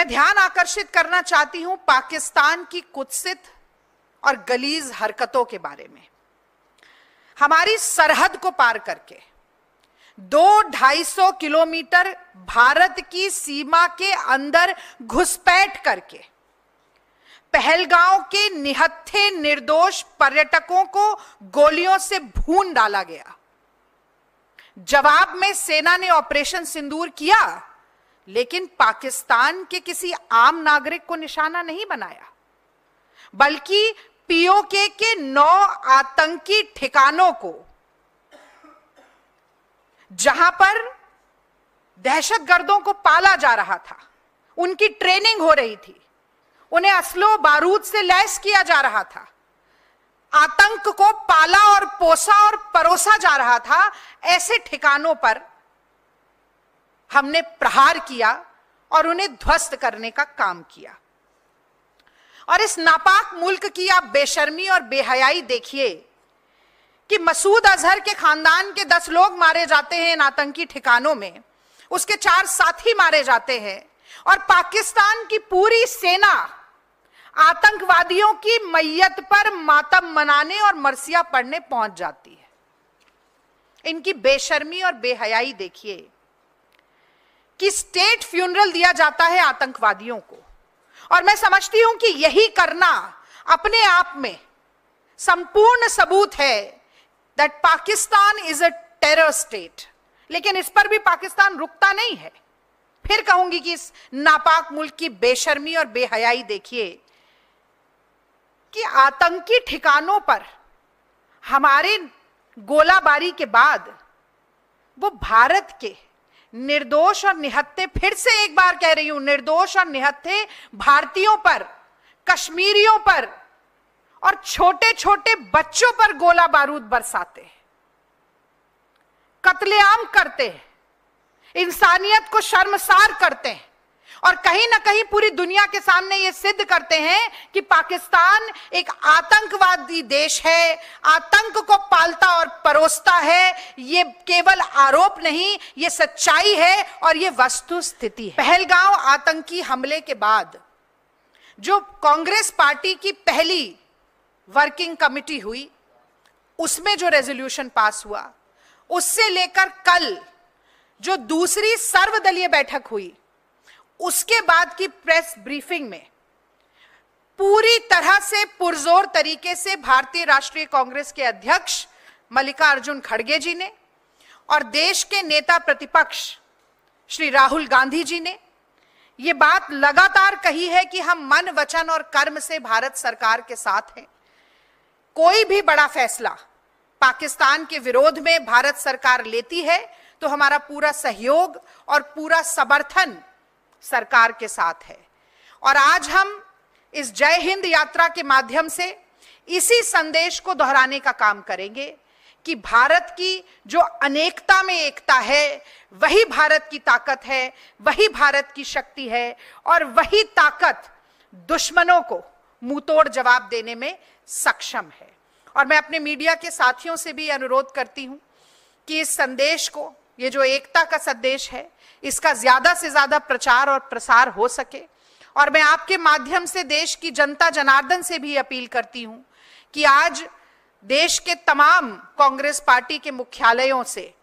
मैं ध्यान आकर्षित करना चाहती हूं पाकिस्तान की कुत्सित और गलीज हरकतों के बारे में। हमारी सरहद को पार करके 200-250 किलोमीटर भारत की सीमा के अंदर घुसपैठ करके पहलगांव के निहत्थे निर्दोष पर्यटकों को गोलियों से भून डाला गया। जवाब में सेना ने ऑपरेशन सिंदूर किया, लेकिन पाकिस्तान के किसी आम नागरिक को निशाना नहीं बनाया, बल्कि पीओके के 9 आतंकी ठिकानों को, जहां पर दहशतगर्दों को पाला जा रहा था, उनकी ट्रेनिंग हो रही थी, उन्हें असलो बारूद से लैस किया जा रहा था, आतंक को पाला और पोसा और परोसा जा रहा था, ऐसे ठिकानों पर हमने प्रहार किया और उन्हें ध्वस्त करने का काम किया। और इस नापाक मुल्क की आप बेशर्मी और बेहयाई देखिए कि मसूद अजहर के खानदान के 10 लोग मारे जाते हैं इन आतंकी ठिकानों में, उसके 4 साथी मारे जाते हैं, और पाकिस्तान की पूरी सेना आतंकवादियों की मैयत पर मातम मनाने और मरसिया पढ़ने पहुंच जाती है। इनकी बेशर्मी और बेहयाई देखिए कि स्टेट फ्यूनरल दिया जाता है आतंकवादियों को, और मैं समझती हूं कि यही करना अपने आप में संपूर्ण सबूत है that Pakistan is a terror state. लेकिन इस पर भी पाकिस्तान रुकता नहीं है। फिर कहूंगी कि इस नापाक मुल्क की बेशर्मी और बेहयाई देखिए कि आतंकी ठिकानों पर हमारे गोलाबारी के बाद वो भारत के निर्दोष और निहत्थे, फिर से एक बार कह रही हूं, निर्दोष और निहत्थे भारतीयों पर, कश्मीरियों पर और छोटे छोटे बच्चों पर गोला बारूद बरसाते हैं, कत्लेआम करते हैं, इंसानियत को शर्मसार करते हैं, और कहीं ना कहीं पूरी दुनिया के सामने ये सिद्ध करते हैं कि पाकिस्तान एक आतंकवादी देश है, आतंक को पालता और परोसता है। ये केवल आरोप नहीं, ये सच्चाई है और ये वस्तु स्थिति है। पहलगांव आतंकी हमले के बाद जो कांग्रेस पार्टी की पहली वर्किंग कमेटी हुई, उसमें जो रेजोल्यूशन पास हुआ, उससे लेकर कल जो दूसरी सर्वदलीय बैठक हुई, उसके बाद की प्रेस ब्रीफिंग में पूरी तरह से पुरजोर तरीके से भारतीय राष्ट्रीय कांग्रेस के अध्यक्ष मल्लिकार्जुन खड़गे जी ने और देश के नेता प्रतिपक्ष श्री राहुल गांधी जी ने ये बात लगातार कही है कि हम मन, वचन और कर्म से भारत सरकार के साथ हैं। कोई भी बड़ा फैसला पाकिस्तान के विरोध में भारत सरकार लेती है तो हमारा पूरा सहयोग और पूरा समर्थन सरकार के साथ है। और आज हम इस जय हिंद यात्रा के माध्यम से इसी संदेश को दोहराने का काम करेंगे कि भारत की जो अनेकता में एकता है, वही भारत की ताकत है, वही भारत की शक्ति है, और वही ताकत दुश्मनों को मुंहतोड़ जवाब देने में सक्षम है। और मैं अपने मीडिया के साथियों से भी अनुरोध करती हूं कि इस संदेश को, ये जो एकता का संदेश है, इसका ज्यादा से ज्यादा प्रचार और प्रसार हो सके। और मैं आपके माध्यम से देश की जनता जनार्दन से भी अपील करती हूं कि आज देश के तमाम कांग्रेस पार्टी के मुख्यालयों से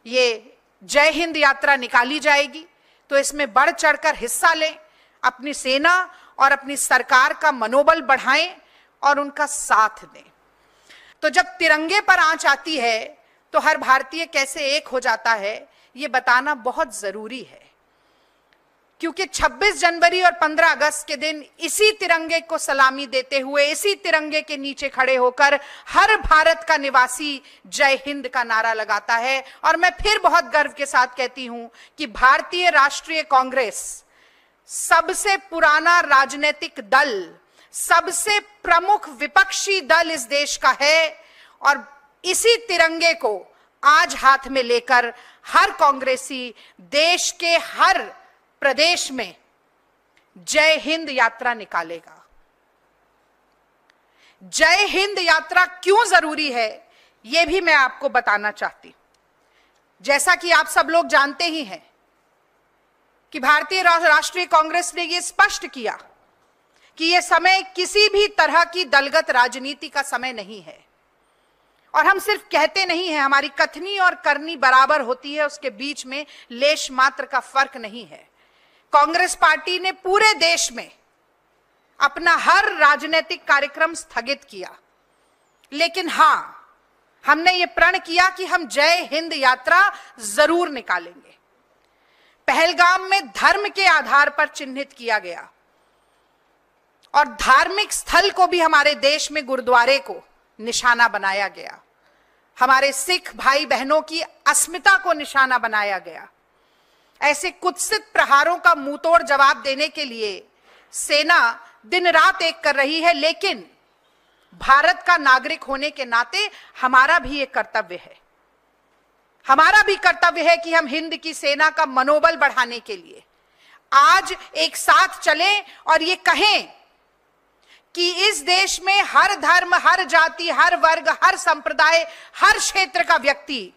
ये जय हिंद यात्रा निकाली जाएगी, तो इसमें बढ़ चढ़कर हिस्सा लें, अपनी सेना और अपनी सरकार का मनोबल बढ़ाएं और उनका साथ दें। तो जब तिरंगे पर आंच आती है तो हर भारतीय कैसे एक हो जाता है, ये बताना बहुत जरूरी है, क्योंकि 26 जनवरी और 15 अगस्त के दिन इसी तिरंगे को सलामी देते हुए, इसी तिरंगे के नीचे खड़े होकर हर भारत का निवासी जय हिंद का नारा लगाता है। और मैं फिर बहुत गर्व के साथ कहती हूं कि भारतीय राष्ट्रीय कांग्रेस सबसे पुराना राजनीतिक दल, सबसे प्रमुख विपक्षी दल इस देश का है, और इसी तिरंगे को आज हाथ में लेकर हर कांग्रेसी देश के हर प्रदेश में जय हिंद यात्रा निकालेगा। जय हिंद यात्रा क्यों जरूरी है, यह भी मैं आपको बताना चाहती हूं। जैसा कि आप सब लोग जानते ही हैं कि भारतीय राष्ट्रीय कांग्रेस ने यह स्पष्ट किया कि यह समय किसी भी तरह की दलगत राजनीति का समय नहीं है। और हम सिर्फ कहते नहीं हैं, हमारी कथनी और करनी बराबर होती है, उसके बीच में लेश मात्र का फर्क नहीं है। कांग्रेस पार्टी ने पूरे देश में अपना हर राजनीतिक कार्यक्रम स्थगित किया, लेकिन हां, हमने ये प्रण किया कि हम जय हिंद यात्रा जरूर निकालेंगे। पहलगाम में धर्म के आधार पर चिन्हित किया गया और धार्मिक स्थल को भी हमारे देश में गुरुद्वारे को निशाना बनाया गया। हमारे सिख भाई बहनों की अस्मिता को निशाना बनाया गया। ऐसे कुत्सित प्रहारों का मुंहतोड़ जवाब देने के लिए सेना दिन रात एक कर रही है, लेकिन भारत का नागरिक होने के नाते हमारा भी एक कर्तव्य है। हमारा भी कर्तव्य है कि हम हिंद की सेना का मनोबल बढ़ाने के लिए आज एक साथ चलें और ये कहें कि इस देश में हर धर्म, हर जाति, हर वर्ग, हर संप्रदाय, हर क्षेत्र का व्यक्ति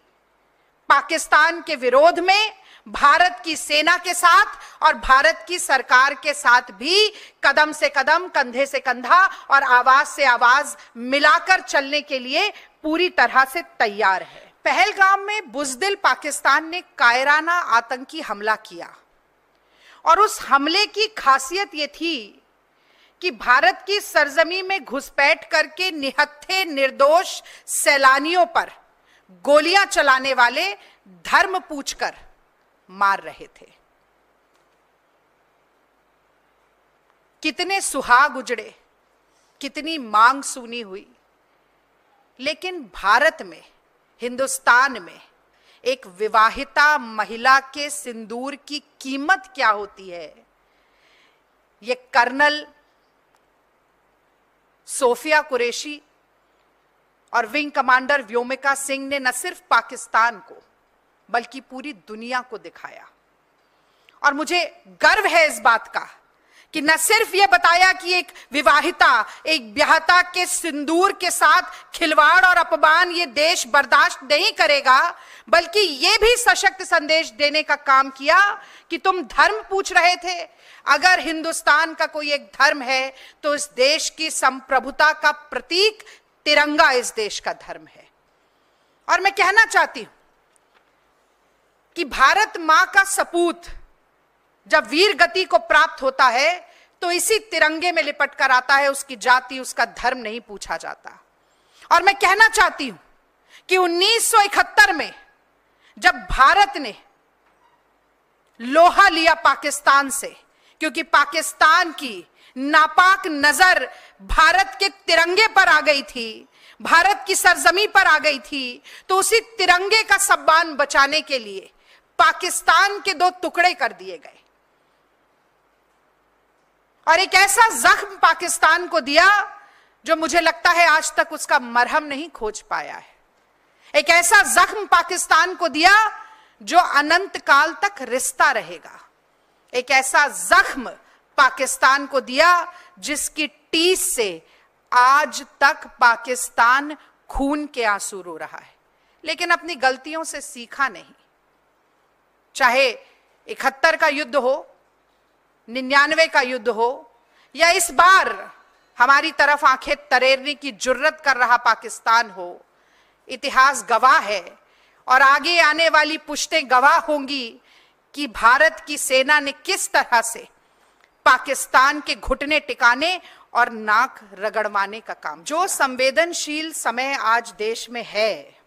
पाकिस्तान के विरोध में भारत की सेना के साथ और भारत की सरकार के साथ भी कदम से कदम, कंधे से कंधा और आवाज से आवाज मिलाकर चलने के लिए पूरी तरह से तैयार है। पहलगाम में बुज़दिल पाकिस्तान ने कायराना आतंकी हमला किया और उस हमले की खासियत यह थी कि भारत की सरजमी में घुसपैठ करके निहत्थे निर्दोष सैलानियों पर गोलियां चलाने वाले धर्म पूछकर मार रहे थे। कितने सुहाग उजड़े, कितनी मांग सूनी हुई, लेकिन भारत में, हिंदुस्तान में एक विवाहिता महिला के सिंदूर की कीमत क्या होती है, ये कर्नल सोफिया कुरैशी और विंग कमांडर व्योमिका सिंह ने न सिर्फ पाकिस्तान को बल्कि पूरी दुनिया को दिखाया। और मुझे गर्व है इस बात का कि न सिर्फ यह बताया कि एक विवाहिता, एक ब्याहता के सिंदूर के साथ खिलवाड़ और अपमान ये देश बर्दाश्त नहीं करेगा, बल्कि यह भी सशक्त संदेश देने का काम किया कि तुम धर्म पूछ रहे थे, अगर हिंदुस्तान का कोई एक धर्म है तो इस देश की संप्रभुता का प्रतीक तिरंगा इस देश का धर्म है। और मैं कहना चाहती हूं कि भारत मां का सपूत जब वीर गति को प्राप्त होता है तो इसी तिरंगे में लिपट कर आता है, उसकी जाति, उसका धर्म नहीं पूछा जाता। और मैं कहना चाहती हूं कि 1971 में जब भारत ने लोहा लिया पाकिस्तान से, क्योंकि पाकिस्तान की नापाक नजर भारत के तिरंगे पर आ गई थी, भारत की सरजमी पर आ गई थी, तो उसी तिरंगे का सम्मान बचाने के लिए पाकिस्तान के 2 टुकड़े कर दिए गए और एक ऐसा जख्म पाकिस्तान को दिया जो मुझे लगता है आज तक उसका मरहम नहीं खोज पाया है। एक ऐसा जख्म पाकिस्तान को दिया जो अनंत काल तक रिश्ता रहेगा। एक ऐसा जख्म पाकिस्तान को दिया जिसकी टीस से आज तक पाकिस्तान खून के आंसू रो रहा है, लेकिन अपनी गलतियों से सीखा नहीं। चाहे 71 का युद्ध हो, 99 का युद्ध हो, या इस बार हमारी तरफ आंखें तरेरने की जुर्रत कर रहा पाकिस्तान हो, इतिहास गवाह है और आगे आने वाली पुश्तें गवाह होंगी कि भारत की सेना ने किस तरह से पाकिस्तान के घुटने टिकाने और नाक रगड़वाने का काम। जो संवेदनशील समय आज देश में है,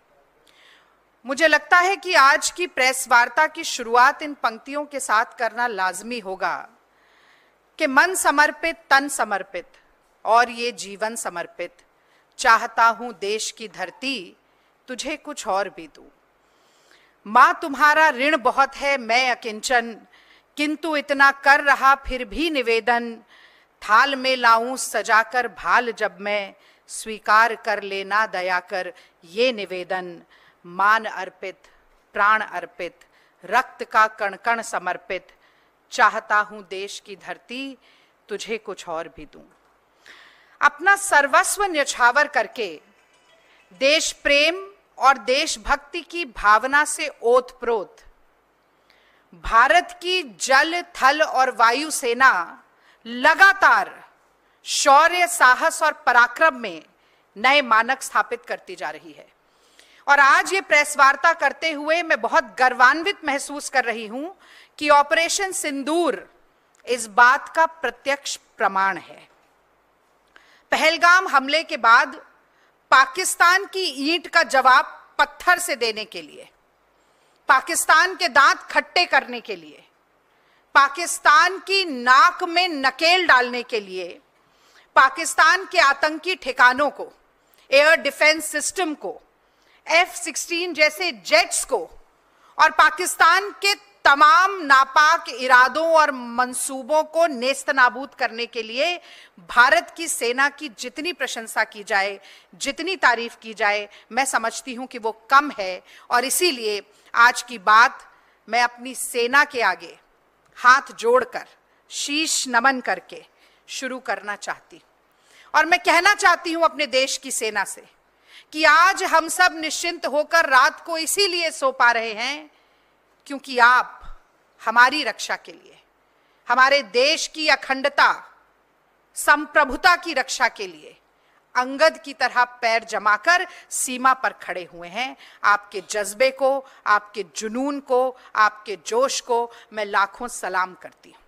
मुझे लगता है कि आज की प्रेस वार्ता की शुरुआत इन पंक्तियों के साथ करना लाजमी होगा कि मन समर्पित, तन समर्पित और ये जीवन समर्पित, चाहता हूं देश की धरती तुझे कुछ और भी दूं। मां तुम्हारा ऋण बहुत है, मैं अकिंचन, किंतु इतना कर रहा फिर भी निवेदन, थाल में लाऊं सजाकर भाल जब मैं, स्वीकार कर लेना दया कर ये निवेदन, मान अर्पित, प्राण अर्पित, रक्त का कण कण समर्पित, चाहता हूं देश की धरती तुझे कुछ और भी दूं। अपना सर्वस्व न्यौछावर करके देश प्रेम और देशभक्ति की भावना से ओतप्रोत भारत की जल, थल और वायु सेना लगातार शौर्य, साहस और पराक्रम में नए मानक स्थापित करती जा रही है। और आज ये प्रेस वार्ता करते हुए मैं बहुत गर्वान्वित महसूस कर रही हूं कि ऑपरेशन सिंदूर इस बात का प्रत्यक्ष प्रमाण है। पहलगाम हमले के बाद पाकिस्तान की ईंट का जवाब पत्थर से देने के लिए, पाकिस्तान के दांत खट्टे करने के लिए, पाकिस्तान की नाक में नकेल डालने के लिए, पाकिस्तान के आतंकी ठिकानों को, एयर डिफेंस सिस्टम को, F-16 जैसे जेट्स को और पाकिस्तान के तमाम नापाक इरादों और मंसूबों को नेस्तनाबूद करने के लिए भारत की सेना की जितनी प्रशंसा की जाए, जितनी तारीफ की जाए, मैं समझती हूं कि वो कम है। और इसीलिए आज की बात मैं अपनी सेना के आगे हाथ जोड़कर, शीश नमन करके शुरू करना चाहती हूं। और मैं कहना चाहती हूं अपने देश की सेना से कि आज हम सब निश्चिंत होकर रात को इसीलिए सो पा रहे हैं क्योंकि आप हमारी रक्षा के लिए, हमारे देश की अखंडता, संप्रभुता की रक्षा के लिए अंगद की तरह पैर जमाकर सीमा पर खड़े हुए हैं। आपके जज्बे को, आपके जुनून को, आपके जोश को मैं लाखों सलाम करती हूं।